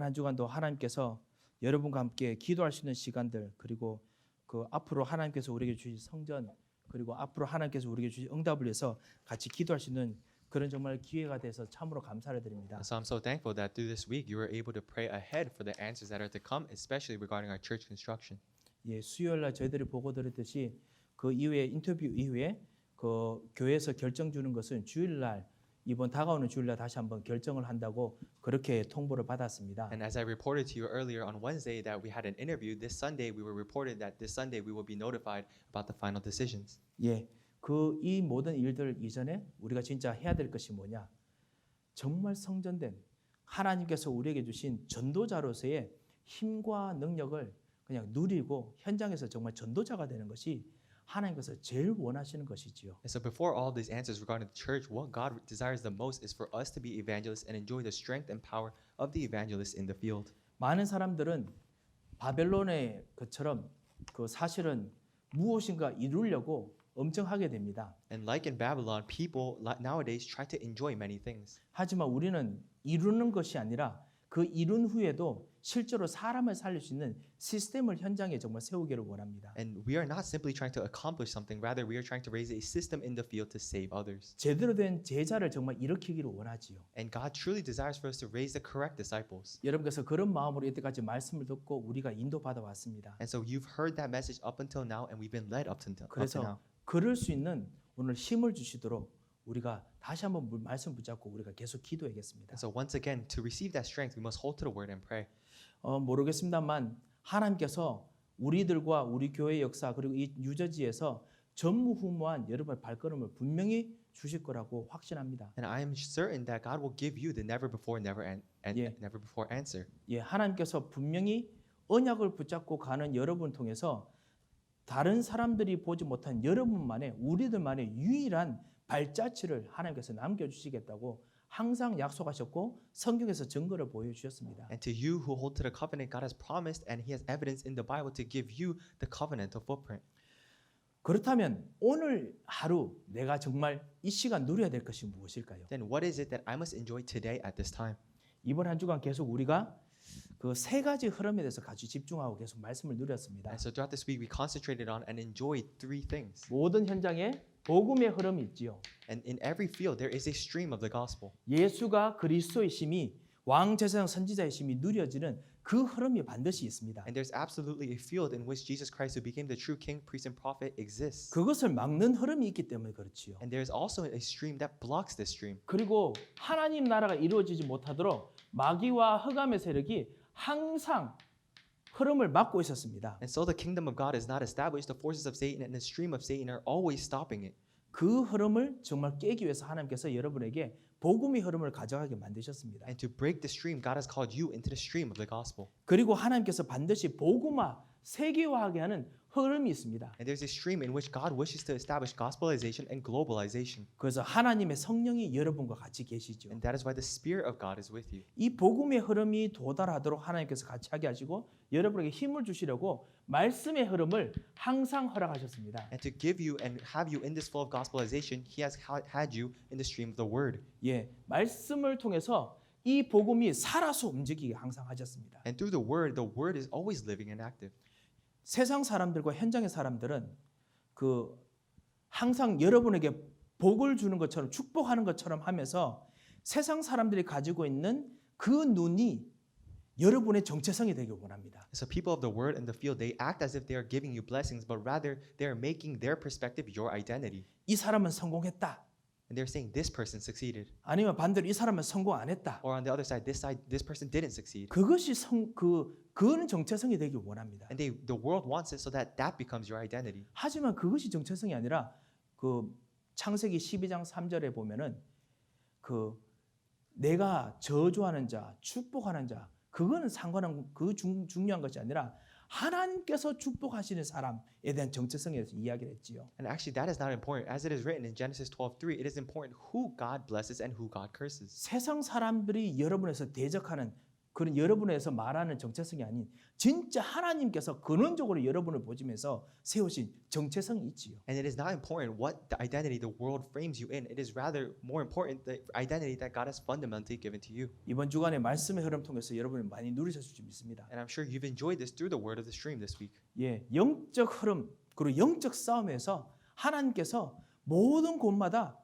이번 한 주간도 하나님께서 여러분과 함께 기도할 수 있는 시간들, 그리고 그 앞으로 하나님께서 우리에게 주신 성전, 그리고 앞으로 하나님께서 우리에게 주신 응답을 위해서 같이 기도할 수 있는 그런 정말 기회가 돼서 참으로 감사를 드립니다. And so I'm so thankful that through this week you were able to pray ahead for the answers that are to come, especially regarding our church construction. 예, 수요일 날 저희들이 보고 들었듯이 그 이후에 인터뷰 이후에 그 교회에서 결정 주는 것은 주일 날, 이번 다가오는 주일 날 다시 한번 결정을 한다고 그렇게 통보를 받았습니다. And as I reported to you earlier on Wednesday that we had an interview, this Sunday we were reported that this Sunday we will be notified about the final decisions. 예, 그 이 모든 일들 이전에 우리가 진짜 해야 될 것이 뭐냐? 정말 성전된 하나님께서 우리에게 주신 전도자로서의 힘과 능력을 그냥 누리고 현장에서 정말 전도자가 되는 것이 하나님께서 제일 원하시는 것이지요. And so before all these answers regarding the church, what God desires the most is for us to be evangelists and enjoy the strength and power of the evangelists in the field. 많은 사람들은 바벨론의 것처럼 그 사실은 무엇인가 이루려고 엄청 하게 됩니다. And like in Babylon, people nowadays try to enjoy many things. 하지만 우리는 이루는 것이 아니라 그 이룬 후에도 실제로 사람을 살릴 수 있는 시스템을 현장에 정말 세우기를 원합니다. And we are not simply trying to accomplish something, rather we are trying to raise a system in the field to save others. 제대로 된 제자를 정말 일으키기를 원하지요. And God truly desires for us to raise the correct disciples. 여러분께서 그런 마음으로 이때까지 말씀을 듣고 우리가 인도받아 왔습니다. And so you've heard that message up until now, and we've been led up to now. 그래서 그럴 수 있는 오늘 힘을 주시도록 우리가 다시 한번 말씀 붙잡고 우리가 계속 기도하겠습니다. And so once again, to receive that strength, we must hold to the word and pray. 모르겠습니다만 하나님께서 우리들과 우리 교회의 역사 그리고 이 뉴저지에서 전무후무한 여러분의 발걸음을 분명히 주실 거라고 확신합니다. And I am certain that God will give you the never before, never before answer. 예, 하나님께서 분명히 언약을 붙잡고 가는 여러분을 통해서 다른 사람들이 보지 못한 여러분만의 우리들만의 유일한 발자취를 하나님께서 남겨주시겠다고 항상 약속하셨고 성경에서 증거를 보여주셨습니다. And to you who hold to the covenant, God has promised, and He has evidence in the Bible to give you the covenantal footprint. 그렇다면 오늘 하루 내가 정말 이 시간 누려야 될 것이 무엇일까요? Then what is it that I must enjoy today at this time? 이번 한 주간 계속 우리가 그 세 가지 흐름에 대해서 같이 집중하고 계속 말씀을 누렸습니다. And so throughout this week, we concentrated on and enjoyed three things. 모든 현장에 복음의 흐름이 있지요. And in every field, there is a stream of the gospel. 예수가 그리스도의 심이 왕 제사장 선지자의 심이 누려지는 그 흐름이 반드시 있습니다. And there's absolutely a field in which Jesus Christ, who became the true king, priest, and prophet, exists. 그것을 막는 흐름이 있기 때문에 그렇지요. And there is also a stream that blocks this stream. 그리고 하나님 나라가 이루어지지 못하도록 마귀와 흑암의 세력이 항상 흐름을 막고 있었습니다. And so the kingdom of God is not established. The forces of Satan and the stream of Satan are always stopping it. 그 흐름을 정말 깨기 위해서 하나님께서 여러분에게 복음의 흐름을 가져가게 만드셨습니다. And to break the stream, God has called you into the stream of the gospel. 그리고 하나님께서 반드시 복음화, 세계화하게 하는 흐름이 있습니다. And there's a stream in which God wishes to establish gospelization and globalization. 그래서 하나님의 성령이 여러분과 같이 계시죠. And that is why the Spirit of God is with you. 이 복음의 흐름이 도달하도록 하나님께서 같이 하게 하시고 여러분에게 힘을 주시려고 말씀의 흐름을 항상 허락하셨습니다. And to give you and have you in this flow of gospelization, He has had you in the stream of the Word. 예, 말씀을 통해서 이 복음이 살아서 움직이게 항상 하셨습니다. And through the Word is always living and active. 세상 사람들과 현장의 사람들은 그 항상 여러분에게 복을 주는 것처럼 축복하는 것처럼 하면서 세상 사람들이 가지고 있는 그 눈이 여러분의 정체성이 되길 원합니다. So people of the Word and the field, they act as if they are giving you blessings, but rather they are making their perspective your identity. 이 사람은 성공했다. And they're saying this person succeeded. 아니면 반대로 이 사람은 성공 안 했다. Or on the other side, this person didn't succeed. 그것이 그는 정체성이 되길 원합니다. And the world wants it so that that becomes your identity. 하지만 그것이 정체성이 아니라 그 창세기 12장 3절에 보면은 그 내가 저주하는 자, 축복하는 자, 그거는 상관한 중요한 것이 아니라 하나님께서 축복하시는 사람에 대한 정체성에 대해서 이야기를 했지요. And actually that is not important. As it is written in Genesis 12:3, it is important who God blesses and who God curses. 세상 사람들이 여러분에서 대적하는 그런 여러분에서 말하는 정체성이 아닌 진짜 하나님께서 근원적으로 여러분을 보시면서 세우신 정체성이 있지요. And it is not important what the identity the world frames you in. It is rather more important the identity that God has fundamentally given to you. 이번 주간에 말씀의 흐름 통해서 여러분이 많이 누리셨을 줄 믿습니다. And I'm sure you've enjoyed this through the word of the stream this week. 예, 영적 흐름 그리고 영적 싸움에서 하나님께서 모든 곳마다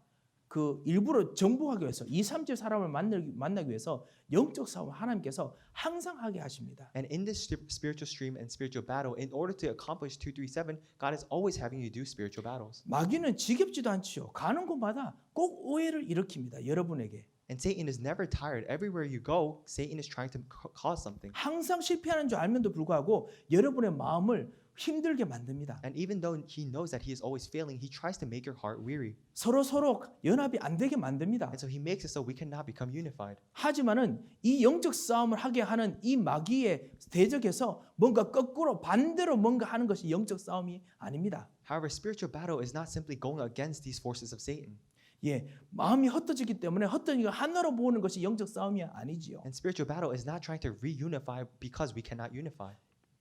그 일부러 정복하기 위해서 2, 3집 사람을 만나기 위해서 영적 싸움을 하나님께서 항상 하게 하십니다. And in this spiritual stream and spiritual battle, in order to accomplish 237, God is always having you do spiritual battles. 마귀는 지겹지도 않지요. 가는 곳마다 꼭 오해를 일으킵니다. 여러분에게. And Satan is never tired. Everywhere you go, Satan is trying to cause something. 항상 실패하는 줄 알면도 불구하고 여러분의 마음을 힘들게 만듭니다. And even though he knows that he is always failing, he tries to make your heart weary. 서로 연합이 안 되게 만듭니다. And so he makes it so we cannot become unified. 하지만은 이 영적 싸움을 하게 하는 이 마귀의 대적에서 뭔가 거꾸로 반대로 뭔가 하는 것이 영적 싸움이 아닙니다. However, spiritual battle is not simply going against these forces of Satan. 예, 마음이 흩어지기 때문에 흩어진 걸 하나로 모으는 것이 영적 싸움이 아니지요. And spiritual battle is not trying to reunify because we cannot unify.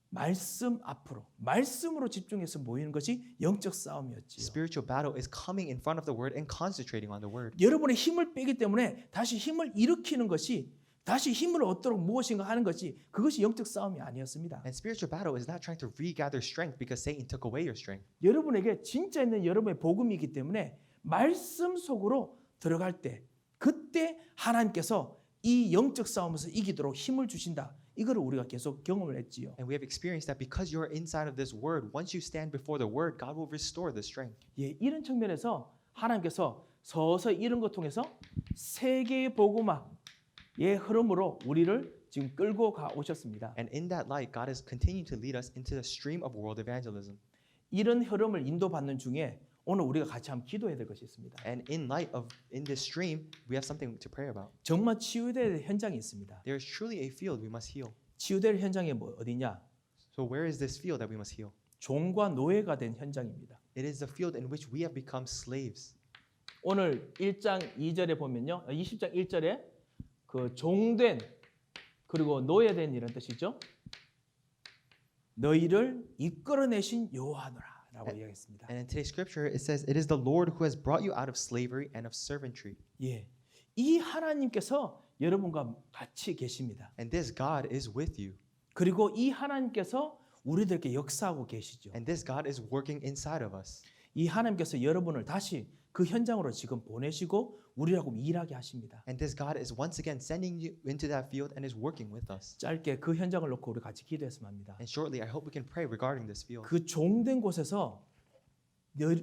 말씀 앞으로 말씀으로 집중해서 모이는 것이 영적 싸움이었지요. Spiritual battle is coming in front of the word and concentrating on the word. 여러분의 힘을 빼기 때문에 다시 힘을 일으키는 것이 다시 힘을 얻도록 무엇인가 하는 것이 그것이 영적 싸움이 아니었습니다. And spiritual battle is not trying to regather strength because Satan took away your strength. 여러분에게 진짜 있는 여러분의 복음이기 때문에 말씀 속으로 들어갈 때 그때 하나님께서 이 영적 싸움에서 이기도록 힘을 주신다. 이거를 우리가 계속 경험을 했지요. And we have experienced that because you are inside of this word, once you stand before the word, God will restore the strength. 예, 이런 측면에서 하나님께서 서서히 이런 것 통해서 세계의 복음화의 흐름으로 우리를 지금 끌고 가 오셨습니다. And in that light, God is continuing to lead us into the stream of world evangelism. 이런 흐름을 인도받는 중에 오늘 우리가 같이 한번 기도해야 될 것이 있습니다. And in this stream, we have something to pray about. 정말 치유될 현장이 있습니다. There is truly a field we must heal. 치유될 현장이 어디냐? So where is this field that we must heal? 종과 노예가 된 현장입니다. It is the field in which we have become slaves. 오늘 1장 2절에 보면요. 20장 1절에 그 종된 그리고 노예된 이런 뜻이죠. 너희를 이끌어내신 여호와노라. 라고 이야기했습니다. And in today's scripture, it says, "It is the Lord who has brought you out of slavery and of servantry." 예, 이 하나님께서 여러분과 같이 계십니다. And this God is with you. 그리고 이 하나님께서 우리들에게 역사하고 계시죠. And this God is working inside of us. 이 하나님께서 여러분을 다시 그 현장으로 지금 보내시고 우리하고 일하게 하십니다. And this God is once again sending you into that field and is working with us. 짧게 그 현장을 놓고 우리 같이 기도했으면 합니다. And shortly, I hope we can pray regarding this field. 그 종된 곳에서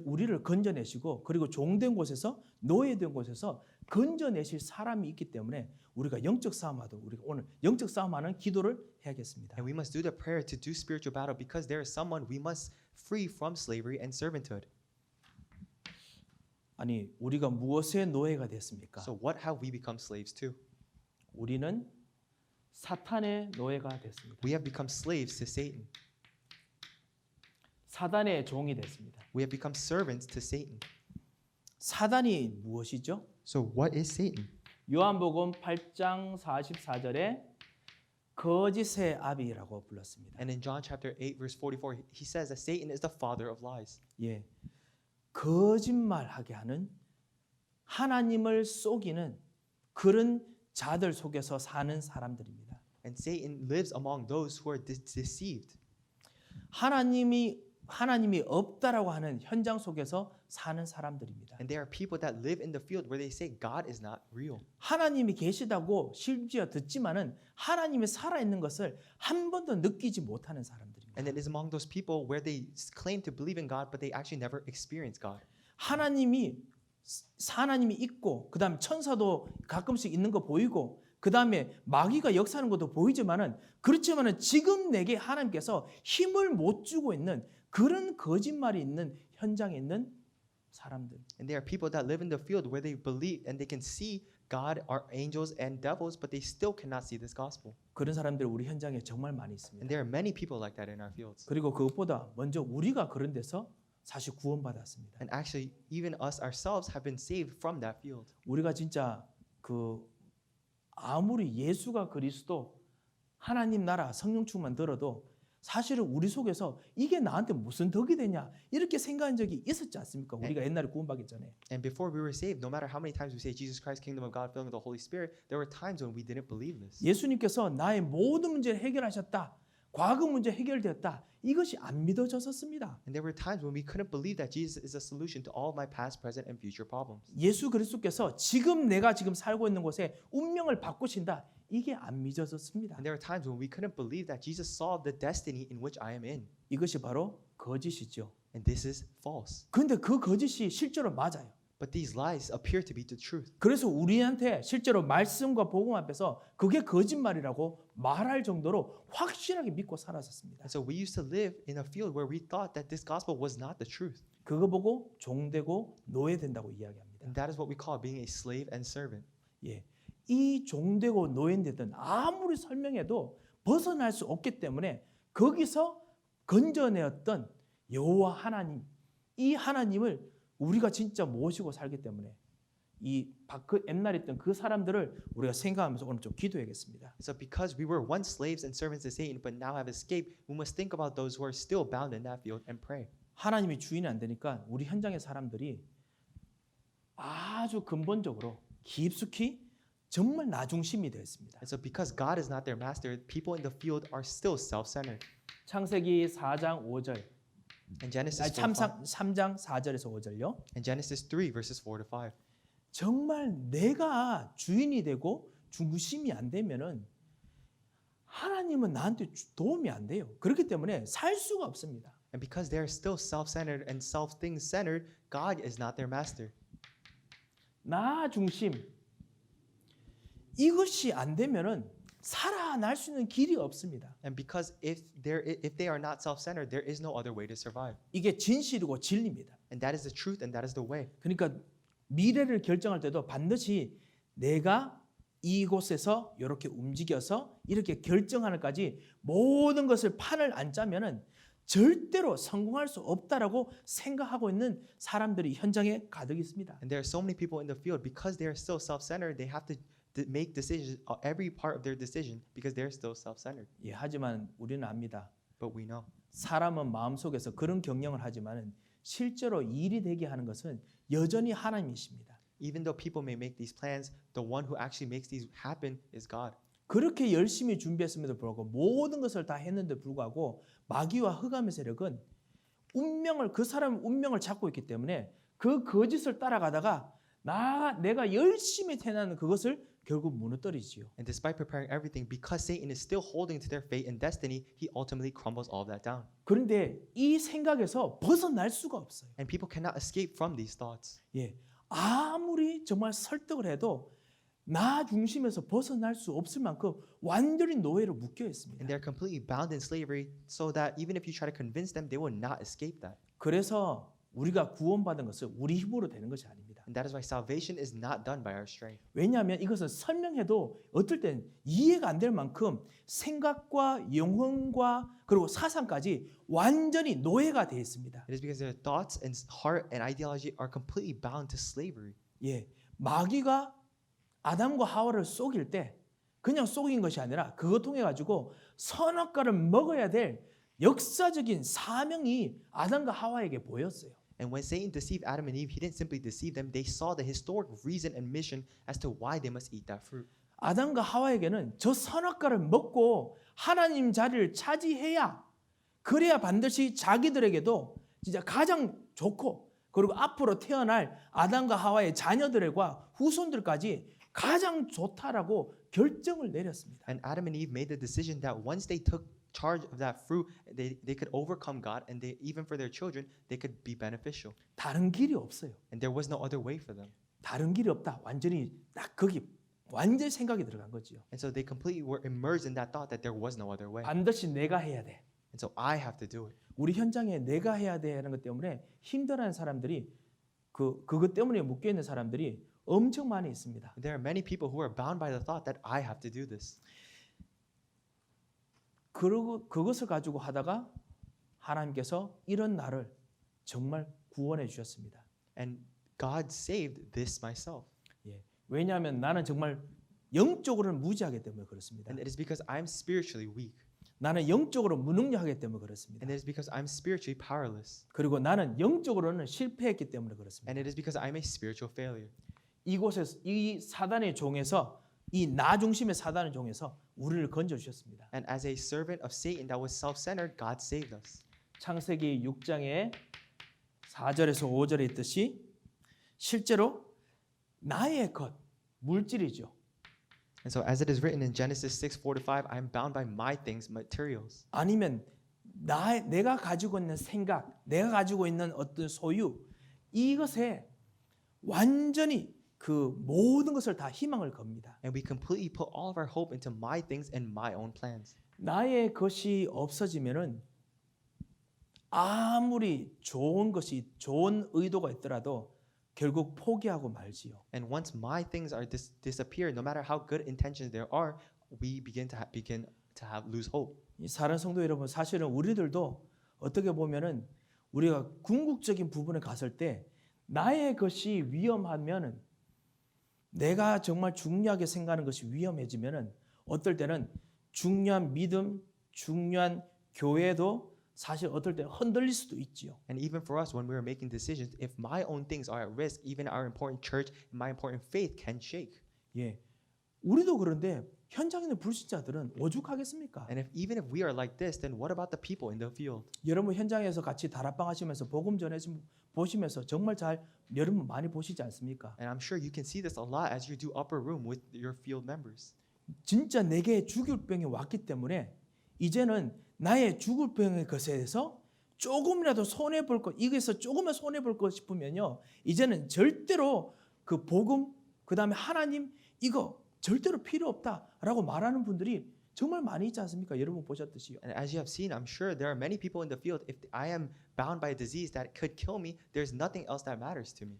우리를 건져내시고 그리고 종된 곳에서 노예된 곳에서 건져내실 사람이 있기 때문에 우리가 영적 싸움하도록 우리가 오늘 영적 싸움하는 기도를 해야겠습니다. And we must do the prayer to do spiritual battle because there is someone we must free from slavery and servanthood. 아니 우리가 무엇의 노예가 됐습니까? So what have we become slaves to? 우리는 사탄의 노예가 됐습니다. We have become slaves to Satan. 사단의 종이 됐습니다. We have become servants to Satan. 사단이 무엇이죠? So what is Satan? 요한복음 8장 44절에 거짓의 아비라고 불렀습니다. And in John chapter 8 verse 44, he says that Satan is the father of lies. 예, 거짓말하게 하는 하나님을 속이는 그런 자들 속에서 사는 사람들입니다. And Satan lives among those who are deceived. 하나님이 없다라고 하는 현장 속에서 사는 사람들입니다. And there are people that live in the field where they say God is not real. 하나님이 계시다고 심지어 듣지만은 하나님이 살아 있는 것을 한 번도 느끼지 못하는 사람들입니다. And it is among those people where they claim to believe in God, but they actually never experience God. 하나님이 있고 그다음에 천사도 가끔씩 있는 거 보이고 그다음에 마귀가 역사하는 것도 보이지만은 그렇지만은 지금 내게 하나님께서 힘을 못 주고 있는 그런 거짓말이 있는 현장에 있는 사람들. And there are people that live in the field where they believe and they can see God, are angels and devils, but they still cannot see this gospel. 그런 사람들 우리 현장에 정말 많이 And 있습니다. there are many people like that in our fields. 그리고 그것보다 먼저 우리가 그런 데서 사실 구원받았습니다. And actually, even us ourselves have been saved from that field. 우리가 진짜 그 아무리 예수가 그리스도 하나님 나라 성령 충만 들어도 사실은 우리 속에서 이게 나한테 무슨 덕이 되냐 이렇게 생각한 적이 있었지 않습니까? 우리가 옛날에 구원받기 전에. And before we were saved, no matter how many times we say Jesus Christ, kingdom of God, filling with the Holy Spirit, there were times when we didn't believe this. 예수님께서 나의 모든 문제를 해결하셨다. 과거 문제 해결되었다. 이것이 안 믿어졌었습니다. And there were times when we couldn't believe that Jesus is a solution to all of my past, present, and future problems. 예수 그리스도께서 내가 지금 살고 있는 곳에 운명을 바꾸신다. 이게 안 믿어졌습니다. And there are times when we couldn't believe that Jesus solved the destiny in which I am in. 이것이 바로 거짓이죠. And this is false. 그런데 그 거짓이 실제로 맞아요. But these lies appear to be the truth. 그래서 우리한테 실제로 말씀과 복음 앞에서 그게 거짓말이라고 말할 정도로 확실하게 믿고 살았었습니다. And so we used to live in a field where we thought that this gospel was not the truth. 그거 보고 종되고 노예된다고 이야기합니다. And that is what we call being a slave and servant. 예, 이 종되고 노예되든 아무리 설명해도 벗어날 수 없기 때문에 거기서 건져내었던 여호와 하나님, 이 하나님을 우리가 진짜 모시고 살기 때문에 그 옛날에 있던 그 사람들을 우리가 생각하면서 오늘 좀 기도해야겠습니다. So because we were once slaves and servants to Satan, but now have escaped, we must think about those who are still bound in that field and pray. 하나님이 주인이 안 되니까 우리 현장의 사람들이 아주 근본적으로 깊숙이 정말 나 중심이 되었습니다. And so because God is not their master, people in the field are still self-centered. 창세기 4장 5절, In Genesis 4, 3장 4절에서 5절요. in Genesis 3 verses 4 to 5. 정말 내가 주인이 되고 중심이 안 되면은 하나님은 나한테 도움이 안 돼요. 그렇기 때문에 살 수가 없습니다. And because they are still self-centered and self-things-centered, God is not their master. 나 중심 이것이 안 되면은 살아날 수 있는 길이 없습니다. And because if they are not self-centered, there is no other way to survive. 이게 진실이고 진리입니다. And that is the truth and that is the way. 그러니까 미래를 결정할 때도 반드시 내가 이곳에서 이렇게 움직여서 이렇게 결정하는까지 모든 것을 판을 안 짜면은 절대로 성공할 수 없다라고 생각하고 있는 사람들이 현장에 가득 있습니다. And there are so many people in the field because they are still self-centered, they have to make decisions, every part of their decision because they're still self-centered. 예, 하지만 우리는 압니다. But we know 사람은 마음속에서 그런 경영을 하지만은 실제로 일이 되게 하는 것은 여전히 하나님이십니다. even though people may make these plans, the one who actually makes these happen is God. 그렇게 열심히 준비했음에도 불구하고 모든 것을 다 했는데 불구하고 마귀와 흑암의 세력은 그 사람의 운명을 잡고 있기 때문에 그 거짓을 따라가다가 내가 열심히 태어난 그것을 결국 무너뜨리지요. And despite preparing everything, because Satan is still holding to their fate and destiny, he ultimately crumbles all of that down. 그런데 이 생각에서 벗어날 수가 없어요. And people cannot escape from these thoughts. 예, 아무리 정말 설득을 해도 나 중심에서 벗어날 수 없을 만큼 완전히 노예로 묶여 있습니다. And they're completely bound in slavery so that even if you try to convince them, they will not escape that. 그래서 우리가 구원받은 것은 우리 힘으로 되는 것이 아닙니다. And that is why salvation is not done by our strength. 왜냐하면 이것은 설명해도 어떨 땐 이해가 안 될 만큼 생각과 영혼과 그리고 사상까지 완전히 노예가 되어 있습니다. It is because their thoughts and heart and ideology are completely bound to slavery. 예, 마귀가 아담과 하와를 속일 때 그냥 속인 것이 아니라 그거 통해 가지고 선악과를 먹어야 될 역사적인 사명이 아담과 하와에게 보였어요. And when Satan deceived Adam and Eve, he didn't simply deceive them. They saw the historic reason and mission as to why they must eat that fruit. 아담과 하와에게는 저 선악과를 먹고 하나님 자리를 차지해야 그래야 반드시 자기들에게도 진짜 가장 좋고 그리고 앞으로 태어날 아담과 하와의 자녀들과 후손들까지 가장 좋다라고 결정을 내렸습니다. And Adam and Eve made the decision that once they took charge of that fruit, they could overcome God, and they even for their children, they could be beneficial. 다른 길이 없어요. And there was no other way for them. 다른 길이 없다. 완전히 딱 거기 완전 생각이 들어간 거지요. And so they completely were immersed in that thought that there was no other way. 반드시 내가 해야 돼. And so I have to do it. 우리 현장에 내가 해야 돼 하는 것 때문에 힘들어하는 사람들이 그것 때문에 묶여 있는 사람들이 엄청 많이 있습니다. There are many people who are bound by the thought that I have to do this. 그리고 그것을 가지고 하다가 하나님께서 이런 나를 정말 구원해 주셨습니다. And God saved this myself. 예. 왜냐하면 나는 정말 영적으로는 무지하기 때문에 그렇습니다. And it is because I'm spiritually weak. 나는 영적으로 무능력하기 때문에 그렇습니다. And it is because I'm spiritually powerless. 그리고 나는 영적으로는 실패했기 때문에 그렇습니다. And it is because I'm a spiritual failure. 이곳에서 이 사단의 종에서 이 나 중심의 사단의 종에서 우리를 건져 주셨습니다. And as a servant of Satan that was self-centered, God saved us. 창세기 6장의 4절에서 5절에 있듯이 실제로 나의 것, 물질이죠. And so as it is written in Genesis 6:4-5, I'm bound by my things, materials. 아니면 내가 가지고 있는 생각, 내가 가지고 있는 어떤 소유, 이것에 완전히 그 모든 것을 다 희망을 겁니다. And we completely put all of our hope into my things and my own plans. 나의 것이 없어지면은 아무리 좋은 것이 좋은 의도가 있더라도 결국 포기하고 말지요. And once my things are disappear, no matter how good intentions there are, we begin to lose hope. 이 사랑 성도 여러분, 사실은 우리들도 어떻게 보면은 우리가 궁극적인 부분에 갔을 때 나의 것이 위험하면은 내가 정말 중요하게 생각하는 것이 위험해지면은 어떨 때는 중요한 믿음, 중요한 교회도 사실 어떨 때 흔들릴 수도 있지요. And even for us, when we are making decisions, if my own things are at risk, even our important church and my important faith can shake. 예, 우리도 그런데 현장에 있는 불신자들은 오죽하겠습니까? And even if we are like this, then what about the people in the field? 여러분 현장에서 같이 다락방 하시면서 복음 전해지 보시면서 정말 잘 여러분 많이 보시지 않습니까? And I'm sure you can see this a lot as you do upper room with your field members. 진짜 내게 죽을 병이 왔기 때문에 이제는 나의 죽을 병의 것에 대해서 조금이라도 손해 볼 것, 이거에서 조금만 손해 볼 것 싶으면요, 이제는 절대로 그 복음, 그 다음에 하나님 이거 절대로 필요 없다라고 말하는 분들이 정말 많이 있지 않습니까? 여러분 보셨듯이요. And as you have seen, I'm sure there are many people in the field. If I am bound by a disease that could kill me, there's nothing else that matters to me.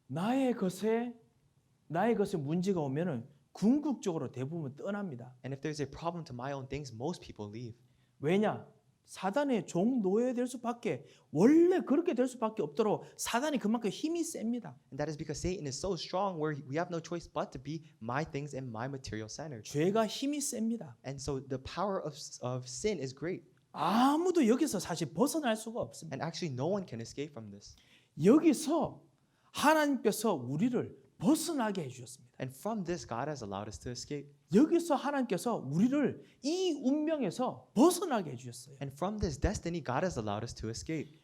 나의 것에 문제가 오면은 궁극적으로 대부분 떠납니다. And if there's a problem to my own things, most people leave. 왜냐? 사단의 종 노예될 수밖에, 원래 그렇게 될 수밖에 없도록 사단이 그만큼 힘이 셉니다. And that is because Satan is so strong where we have no choice but to be my things and my material centered. 죄가 힘이 셉니다. And so the power of sin is great. 아무도 여기서 사실 벗어날 수가 없습니다. And actually no one can escape from this. 여기서 하나님께서 우리를 벗어나게 해주셨습니다. And from this, God has allowed us to escape. 여기서 하나님께서 우리를 이 운명에서 벗어나게 해주셨어요. And from this destiny, God has allowed us to escape.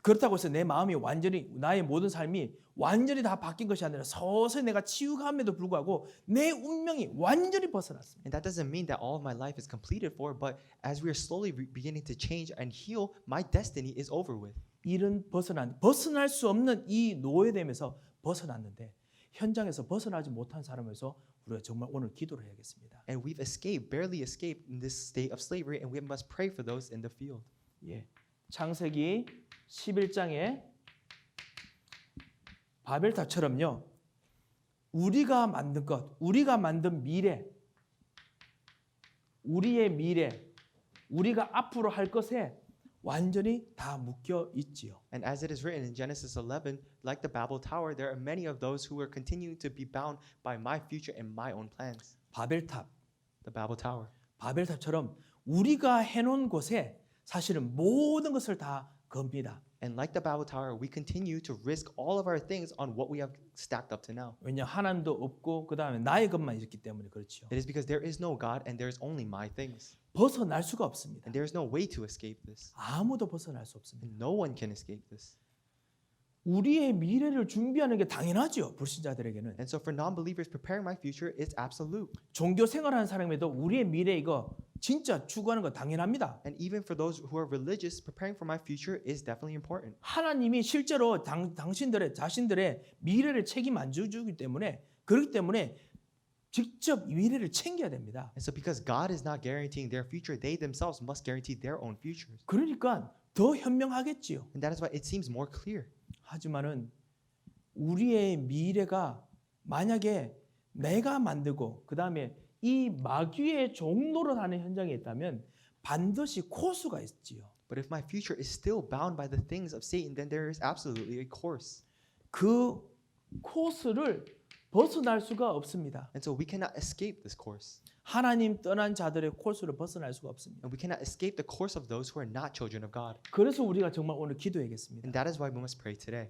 그렇다고 해서 내 마음이 완전히, 나의 모든 삶이 완전히 다 바뀐 것이 아니라 서서히 내가 치유감에도 불구하고 내 운명이 완전히 벗어났습니다. And that doesn't mean that all of my life is completed for, but as we are slowly beginning to change and heal, my destiny is over with. 이런 벗어날 수 없는 이 노예됨에서 벗어났는데 현장에서 벗어나지 못한 사람에서 우리가 정말 오늘 기도를 해야겠습니다. And we've escaped, barely escaped in this state of slavery, and we must pray for those in the field. 예, 창세기 11장에 바벨탑처럼요, 우리가 만든 것, 우리가 만든 미래, 우리의 미래, 우리가 앞으로 할 것에 완전히 다 묶여 있지요. And as it is written in Genesis 11, like the Babel Tower, there are many of those who are continuing to be bound by my future and my own plans. 바벨탑, The Babel Tower. 바벨탑처럼 우리가 해놓은 곳에 사실은 모든 것을 다 겁니다. And like the Babel Tower, we continue to risk all of our things on what we have stacked up to now. 왜냐 하나님도 없고 그 다음에 나의 것만 있기 때문에 그렇죠. It is because there is no God and there is only my things. 벗어날 수가 없습니다. And there is no way to escape this. 아무도 벗어날 수 없습니다. And no one can escape this. 우리의 미래를 준비하는 게 당연하죠. 불신자들에게는. And so for non-believers, preparing my future is absolute. 종교 생활하는 사람에도 우리의 미래 이거 진짜 추구하는 거 당연합니다. And even for those who are religious, preparing for my future is definitely important. 하나님이 실제로 당신들의 자신들의 미래를 책임 안 져주기 때문에 그렇기 때문에 직접 미래를 챙겨야 됩니다. And so because God is not guaranteeing their future, they themselves must guarantee their own futures. 그러니까 더 현명하겠지요. And that is why it seems more clear. 하지만은 우리의 미래가 만약에 내가 만들고 그 다음에 이 마귀의 종로를 하는 현장에 있다면 반드시 코스가 있지요. But if my future is still bound by the things of Satan, then there is absolutely a course. 그 코스를 벗어날 수가 없습니다. And so we cannot escape this course. 하나님 떠난 자들의 코스를 벗어날 수가 없습니다. And we cannot escape the course of those who are not children of God. 그래서 우리가 정말 오늘 기도해야겠습니다. And that is why we must pray today.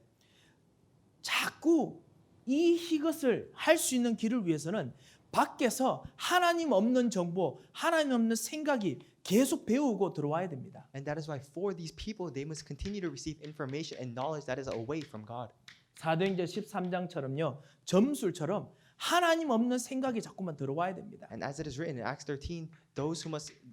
자꾸 이것을 할 수 있는 길을 위해서는 밖에서 하나님 없는 정보, 하나님 없는 생각이 계속 배우고 들어와야 됩니다. And that is why for these people, they must continue to receive information and knowledge that is away from God. 사도행전 13장처럼요. 점술처럼 하나님 없는 생각이 자꾸만 들어와야 됩니다. And as it is written in Acts 13,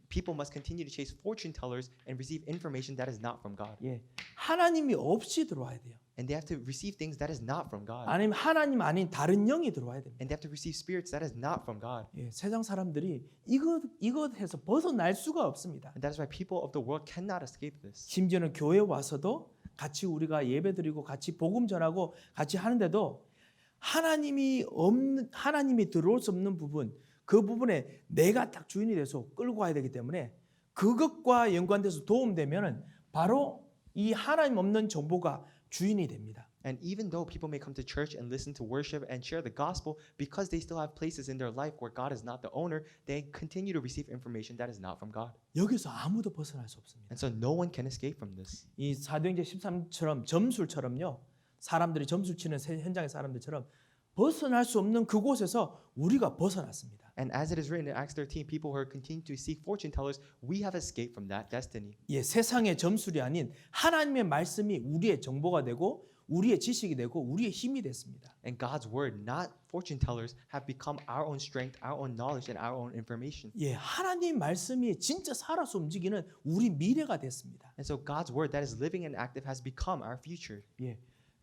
people must continue to chase fortune tellers and receive information that is not from God. 예. 하나님이 없이 들어와야 돼요. And they have to receive things that is not from God. 아니면 하나님 아닌 다른 영이 들어와야 됩니다. And they have to receive spirits that is not from God. 예, 세상 사람들이 이것에서 벗어날 수가 없습니다. And that is why people of the world cannot escape this. 심지어는 교회 와서도 같이 우리가 예배드리고 같이 복음 전하고 같이 하는데도 하나님이 들어올 수 없는 부분, 그 부분에 내가 딱 주인이 돼서 끌고 가야 되기 때문에 그것과 연관돼서 도움되면은 바로 이 하나님 없는 정보가 주인이 됩니다. And even though people may come to church and listen to worship and share the gospel, because they still have places in their life where God is not the owner, they continue to receive information that is not from God. 여기서 아무도 벗어날 수 없습니다. And so no one can escape from this. 이 사도행전 13처럼 점술처럼요. 사람들이 점술 치는 현장의 사람들처럼 벗어날 수 없는 그곳에서 우리가 벗어났습니다. And as it is written in Acts 13, people who are continuing to seek fortune tellers, we have escaped from that destiny. 예, 세상의 점술이 아닌 하나님의 말씀이 우리의 정보가 되고 우리의 지식이 되고 우리의 힘이 됐습니다. And God's word, not fortune tellers, have become our own strength, our own knowledge, and our own information. 예, 하나님 말씀이 진짜 살아서 움직이는 우리 미래가 됐습니다. And so God's word that is living and active has become our future. 예,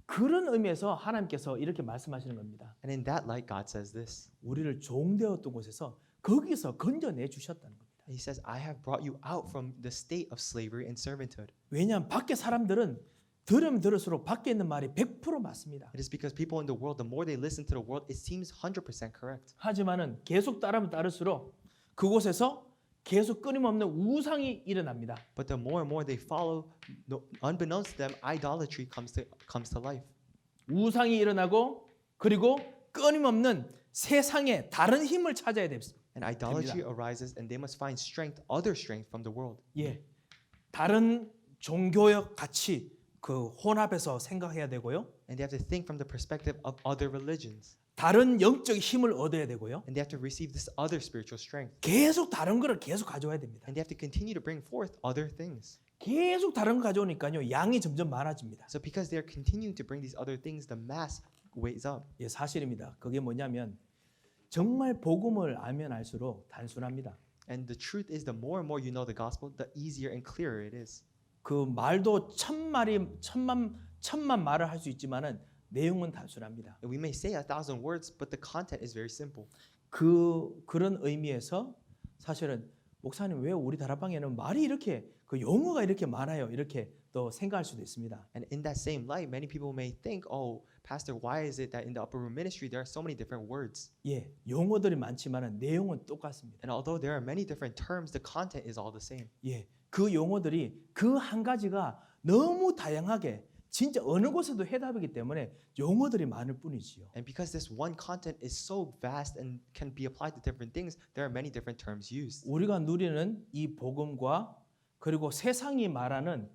그런 의미에서 하나님께서 이렇게 말씀하시는 겁니다. And in that light, God says this. 우리를 종되었던 곳에서 거기서 건져내 주셨다는 겁니다. He says, I have brought you out from the state of slavery and servanthood. 왜냐하면 밖에 사람들은 들으면 들을수록 밖에 있는 말이 100% 맞습니다. It is because people in the world, the more they listen to the world, it seems 100% correct. 하지만은 계속 따르면 따를수록 그곳에서 계속 끊임없는 우상이 일어납니다. But the more and more they follow, unbeknownst to them, idolatry comes to life. 우상이 일어나고 그리고 끊임없는 세상의 다른 힘을 찾아야 됩니다. And idolatry arises, and they must find other strength from the world. 예, 다른 종교역 같이 그 혼합해서 생각해야 되고요. And they have to think from the perspective of other religions. 다른 영적 힘을 얻어야 되고요. And they have to receive this other spiritual strength. 계속 다른 거를 계속 가져와야 됩니다. And they have to continue to bring forth other things. 계속 다른 거 가져오니까요, 양이 점점 많아집니다. So because they are continuing to bring these other things, the mass weighs up. 예, 사실입니다. 그게 뭐냐면 정말 복음을 알면 알수록 단순합니다. And the truth is, the more and more you know the gospel, the easier and clearer it is. 그 말도 천만 말을 할 수 있지만은 내용은 단순합니다. And we may say 1,000 words, but the content is very simple. 그런 의미에서 사실은 목사님 왜 우리 다락방에는 말이 이렇게 그 용어가 이렇게 많아요? 이렇게 또 생각할 수도 있습니다. And in that same light, many people may think, "Oh, Pastor, why is it that in the upper room ministry there are so many different words?" 예, 용어들이 많지만은 내용은 똑같습니다. And although there are many different terms, the content is all the same. 예, 그 용어들이 그 한 가지가 너무 다양하게 진짜 어느 곳에도 해답이기 때문에 용어들이 많을 뿐이지요. And because this one content is so vast and can be applied to different things, there are many different terms used. 우리가 누리는 이 복음과 그리고 세상이 말하는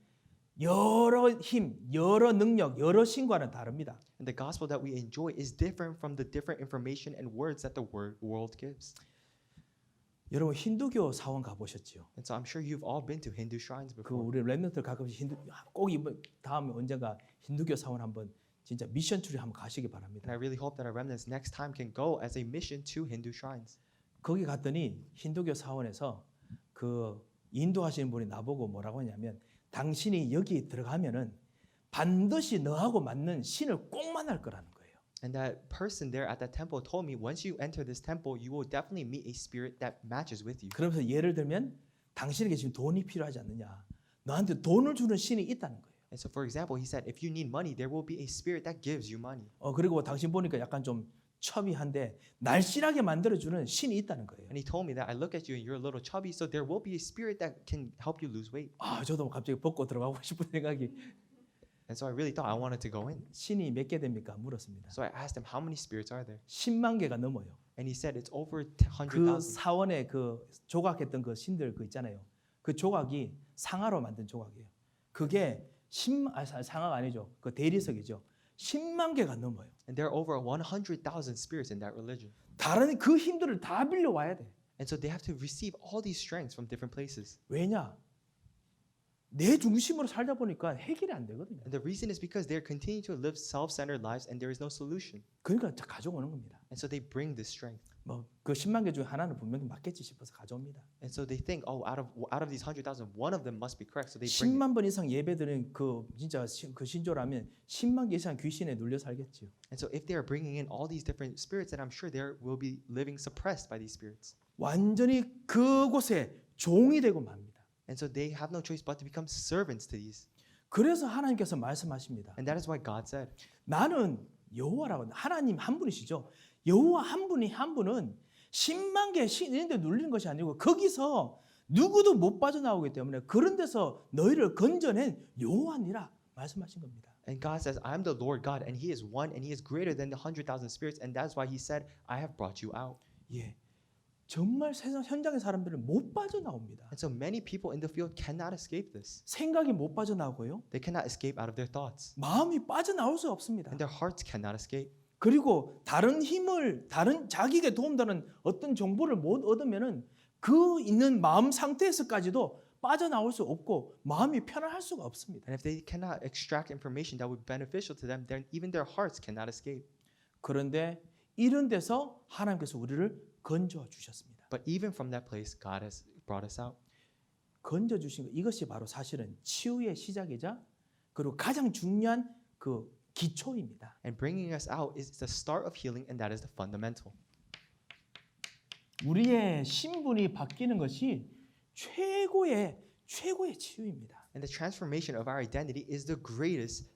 여러 힘, 여러 능력, 여러 신과는 다릅니다. And the gospel that we enjoy is different from the different information and words that the world gives. 여러분 힌두교 사원 가보셨죠? And so I'm sure you've all been to Hindu shrines 그 before. 우리 랩런트 가끔씩 꼭 이번 다음에 언젠가 힌두교 사원 한번 진짜 미션 출이 한번 가시기 바랍니다. And I really hope that our remnants next time can go as a mission to Hindu shrines. 거기 갔더니 힌두교 사원에서 그 인도하시는 분이 나보고 뭐라고 하냐면 당신이 여기 들어가면은 반드시 너하고 맞는 신을 꼭 만날 거라는 거예요. And that person there at that temple told me, once you enter this temple, you will definitely meet a spirit that matches with you. 그러면서 예를 들면 당신에게 지금 돈이 필요하지 않느냐? 너한테 돈을 주는 신이 있다는 거예요. And so, for example, he said, if you need money, there will be a spirit that gives you money. 그리고 당신 보니까 약간 좀 첩이한데 날씬하게 만들어주는 신이 있다는 거예요. And he told me that I look at you and you're a little chubby, so there will be a spirit that can help you lose weight. 저도 갑자기 벗고 들어가고 싶은 생각이. And so I really thought I wanted to go in. 신이 몇 개 됩니까? 물었습니다. So I asked him, how many spirits are there? 10만 개가 넘어요. And he said it's over 그 100,000. 사원의 그 조각했던 그 신들 그 있잖아요. 그 조각이 상아로 만든 조각이에요. 그게 상아가 아니죠. 그 대리석이죠. 10만 개가 넘어요. And there are over 100,000 spirits in that religion. 다른 그 힘들을 다 빌려 와야 돼. And so they have to receive all these strengths from different places. 왜냐? 내 중심으로 살다 보니까 해결이 안 되거든요. And the reason is because they're continuing to live self-centered lives and there is no solution. 그러니까 가져오는 겁니다. And so they bring this strength. 뭐 그 10만 개 중에 하나는 분명히 맞겠지 싶어서 가져옵니다. And so they think, oh, out of these 100,000, one of them must be correct. So they bring it. 10만 번 이상 예배드린 그 진짜 그 신조라면 10만 개 이상 귀신에 눌려 살겠지요. And so if they are bringing in all these different spirits, then I'm sure they will be living suppressed by these spirits. 완전히 그곳에 종이 되고 맙니다. And so they have no choice but to become servants to these. 그래서 하나님께서 말씀하십니다. And that is why God said, 나는 여호와라고 하나님 한 분이시죠. 여호와 한 분은 10만 개 신인데 눌리는 것이 아니고 거기서 누구도 못 빠져나오기 때문에 그런 데서 너희를 건져낸 여호와니라 말씀하신 겁니다. and God says, I am the Lord God, and He is one, and He is greater than the 100,000 spirits, and that's why He said, I have brought you out. 예, 정말 세상 현장의 사람들은 못 빠져나옵니다. And so many people in the field cannot escape this. 생각이 못 빠져나오고요. They cannot escape out of their thoughts, 마음이 빠져나올 수 없습니다. and their hearts cannot escape. 그리고 다른 자기에게 도움되는 어떤 정보를 못 얻으면은 그 있는 마음 상태에서까지도 빠져나올 수 없고 마음이 편안할 수가 없습니다. And if they cannot extract information that would be beneficial to them, then even their hearts cannot escape. 그런데 이런 데서 하나님께서 우리를 건져 주셨습니다. But even from that place, God has brought us out. 건져 주신 것 이것이 바로 사실은 치유의 시작이자 그리고 가장 중요한 그 기초입니다. And bringing us out is the start of healing, and that is the fundamental. 우리의 신분이 바뀌는 것이 최고의 치유입니다. And the transformation of our identity is the greatest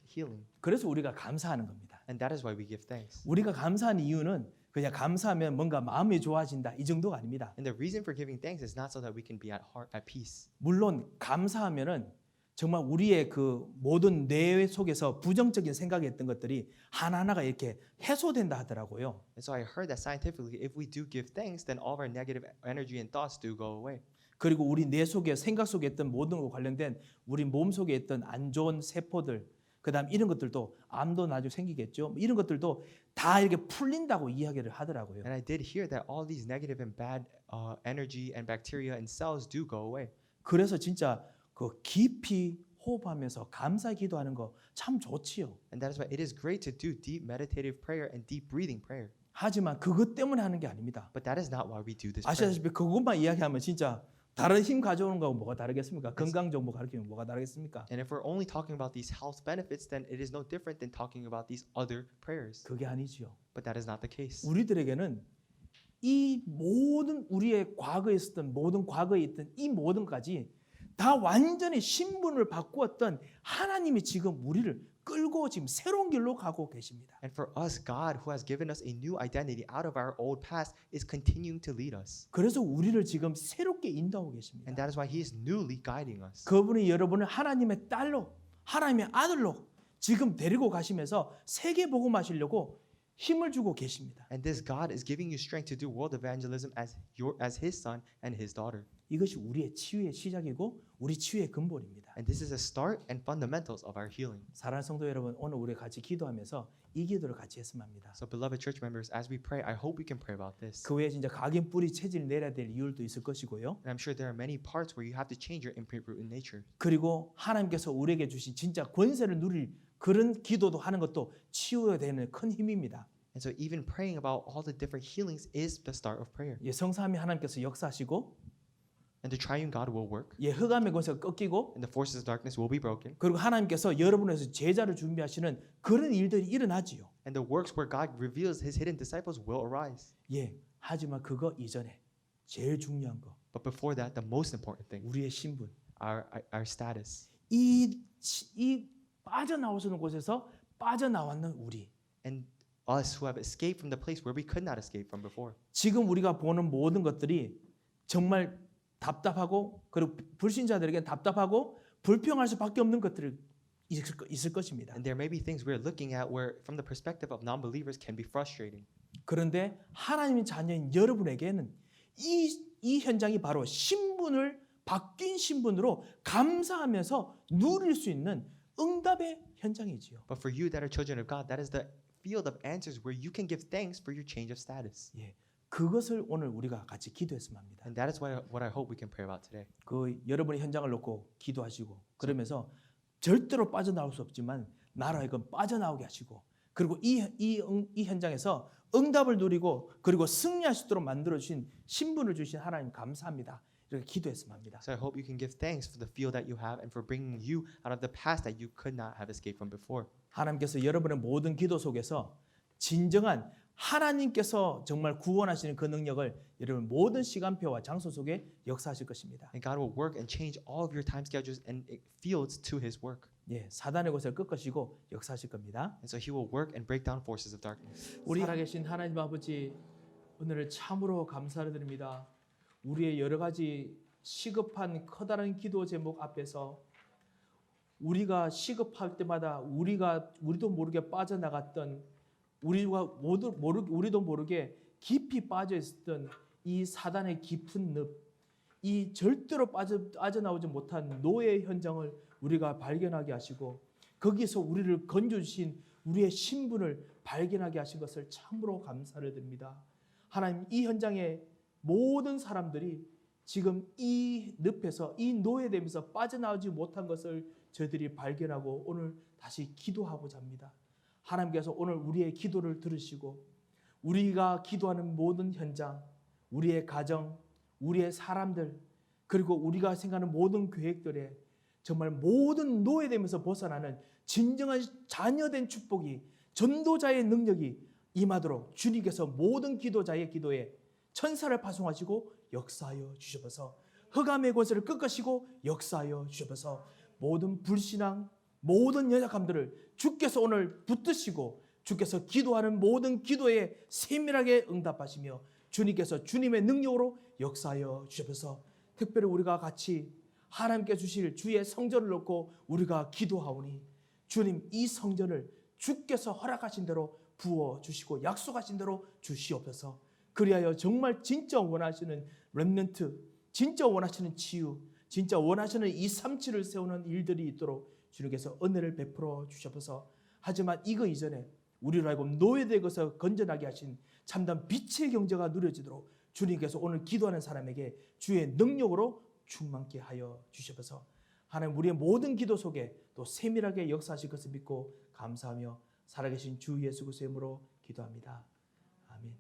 healing. 그래서 우리가 감사하는 겁니다. And that is why we give thanks. 우리가 감사하는 이유는 그냥 감사하면 뭔가 마음이 좋아진다 이 정도가 아닙니다. And the reason for giving thanks is not so that we can be at peace. 물론 감사하면은 정말 우리의 그 모든 뇌 속에서 부정적인 생각했던 것들이 하나하나가 이렇게 해소된다 하더라고요. And so I heard that scientifically, if we do give thanks, then all of our negative energy and thoughts do go away. 그리고 우리 뇌 속에 생각 속에 있던 모든 것과 관련된 우리 몸 속에 있던 안 좋은 세포들 그다음 이런 것들도 암도 나중에 생기겠죠. 이런 것들도 다 이렇게 풀린다고 이야기를 하더라고요. And I did hear that all these negative and bad energy and bacteria and cells do go away. 그래서 진짜 그 깊이 호흡하면서 감사 기도하는 거 참 좋지요. And that is why it is great to do deep meditative prayer and deep breathing prayer. 하지만 그것 때문에 하는 게 아닙니다. But that is not why we do this prayer. 아시다시피 그것만 이야기하면 진짜 다른 힘 가져오는 거하고 뭐가 다르겠습니까? 건강 정보 가르치면 뭐가 다르겠습니까? And if we're only talking about these health benefits, then it is no different than talking about these other prayers. 그게 아니지요. But that is not the case. 우리들에게는 이 모든 우리의 과거에 있었던 모든 과거에 있던 이 모든까지 다 완전히 신분을 바꾸었던 하나님이 지금 우리를 끌고 지금 새로운 길로 가고 계십니다. And for us, God, who has given us a new identity out of our old past, is continuing to lead us. 그래서 우리를 지금 새롭게 인도하고 계십니다. And that is why He is newly guiding us. 그분이 여러분을 하나님의 딸로, 하나님의 아들로 지금 데리고 가시면서 세계 복음하시려고 힘을 주고 계십니다. And this God is giving you strength to do world evangelism as His son and His daughter. 이것이 우리의 치유의 시작이고 우리 치유의 근본입니다. And this is the start and fundamentals of our healing. 사랑하는 성도 여러분, 오늘 우리 같이 기도하면서 이 기도를 같이 했으면 합니다. So beloved church members, as we pray, I hope we can pray about this. 그 외에 진짜 각인 뿌리 체질 내려야 될 이유도 있을 것이고요. And I'm sure there are many parts where you have to change your imprint root in nature. 그리고 하나님께서 우리에게 주신 진짜 권세를 누릴 그런 기도도 하는 것도 치유에 되는 큰 힘입니다. And so even praying about all the different healings is the start of prayer. 예, 성삼위 하나님께서 역사하시고 And the triune God will work. 예, 흑암의 권세가 꺾이고 And the forces of darkness will be broken. 그리고 하나님께서 여러분에서 제자를 준비하시는 그런 일들이 일어나지요. And the works where God reveals His hidden disciples will arise. 예, 하지만 그거 이전에 제일 중요한 거 But before that, the most important thing, 우리의 신분. our status. 이 빠져나올 수 있는 곳에서 빠져나왔는 우리. And us who have escaped from the place where we could not escape from before. 지금 우리가 보는 모든 것들이 정말 답답하고 그리고 불신자들에게 답답하고 불평할 수밖에 없는 것들이 있을 것입니다. And there may be things we're looking at where, from the perspective of non-believers, can be frustrating. 그런데 하나님의 자녀인 여러분에게는 이 현장이 바로 신분을 바뀐 신분으로 감사하면서 누릴 수 있는 응답의 현장이지요. But for you that are children of God, that is the field of answers where you can give thanks for your change of status. 예, 그것을 오늘 우리가 같이 기도했으면 합니다. And that is what I hope we can pray about today. 그 여러분의 현장을 놓고 기도하시고 그러면서 절대로 빠져나올 수 없지만 나로 하여금 빠져나오게 하시고 그리고 이 현장에서 응답을 누리고 그리고 승리할 수 있도록 만들어 주신 신분을 주신 하나님 감사합니다. 이렇게 기도했으면 합니다. So I hope you can give thanks for the field that you have and for bringing you out of the past that you could not have escaped from before. 하나님께서 여러분의 모든 기도 속에서 진정한 하나님께서 정말 구원하시는 그 능력을 여러분 모든 시간표와 장소 속에 역사하실 것입니다. And God will work and change all of your time schedules and fields to His work. 예, 사단의 것을 꺾으시고 역사하실 겁니다. And so He will work and break down forces of darkness. 우리 살아계신 하나님 아버지 오늘을 참으로 감사를 드립니다. 우리의 여러 가지 시급한 커다란 기도 제목 앞에서 우리가 시급할 때마다 우리도 모르게 빠져나갔던 우리도 모르게 깊이 빠져 있었던 이 사단의 깊은 늪, 이 절대로 빠져나오지 못한 노예의 현장을 우리가 발견하게 하시고 거기서 우리를 건져주신 우리의 신분을 발견하게 하신 것을 참으로 감사를 드립니다. 하나님 이 현장에 모든 사람들이 지금 이 늪에서 이 노예됨에서 빠져나오지 못한 것을 저희들이 발견하고 오늘 다시 기도하고자 합니다. 하나님께서 오늘 우리의 기도를 들으시고 우리가 기도하는 모든 현장, 우리의 가정, 우리의 사람들 그리고 우리가 생각하는 모든 계획들에 정말 모든 노예됨에서 벗어나는 진정한 자녀된 축복이 전도자의 능력이 임하도록 주님께서 모든 기도자의 기도에 천사를 파송하시고 역사하여 주셔서 흑암의 권세를 꺾으시고 역사하여 주셔서 모든 불신앙, 모든 연약함들을 주께서 오늘 붙드시고 주께서 기도하는 모든 기도에 세밀하게 응답하시며 주님께서 주님의 능력으로 역사하여 주셔서 특별히 우리가 같이 하나님께 주실 주의 성전을 놓고 우리가 기도하오니 주님 이 성전을 주께서 허락하신 대로 부어주시고 약속하신 대로 주시옵소서. 그리하여 정말 진짜 원하시는 렘넌트, 진짜 원하시는 치유, 진짜 원하시는 237을 세우는 일들이 있도록 주님께서 은혜를 베풀어 주셔서 하지만 이거 이전에 우리로 하여금 노예된 것을 건전하게 하신 참된 빛의 경제가 누려지도록 주님께서 오늘 기도하는 사람에게 주의 능력으로 충만케 하여 주셔서 하나님 우리의 모든 기도 속에 또 세밀하게 역사하실 것을 믿고 감사하며 살아계신 주 예수 그리스도의 이름으로 기도합니다. 아멘.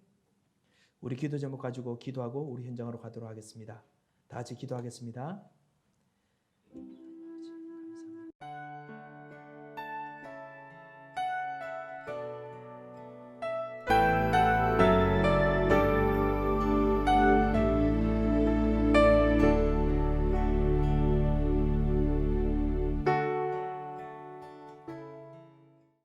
우리 기도 제목 가지고 기도하고 우리 현장으로 가도록 하겠습니다. 다 같이 기도하겠습니다.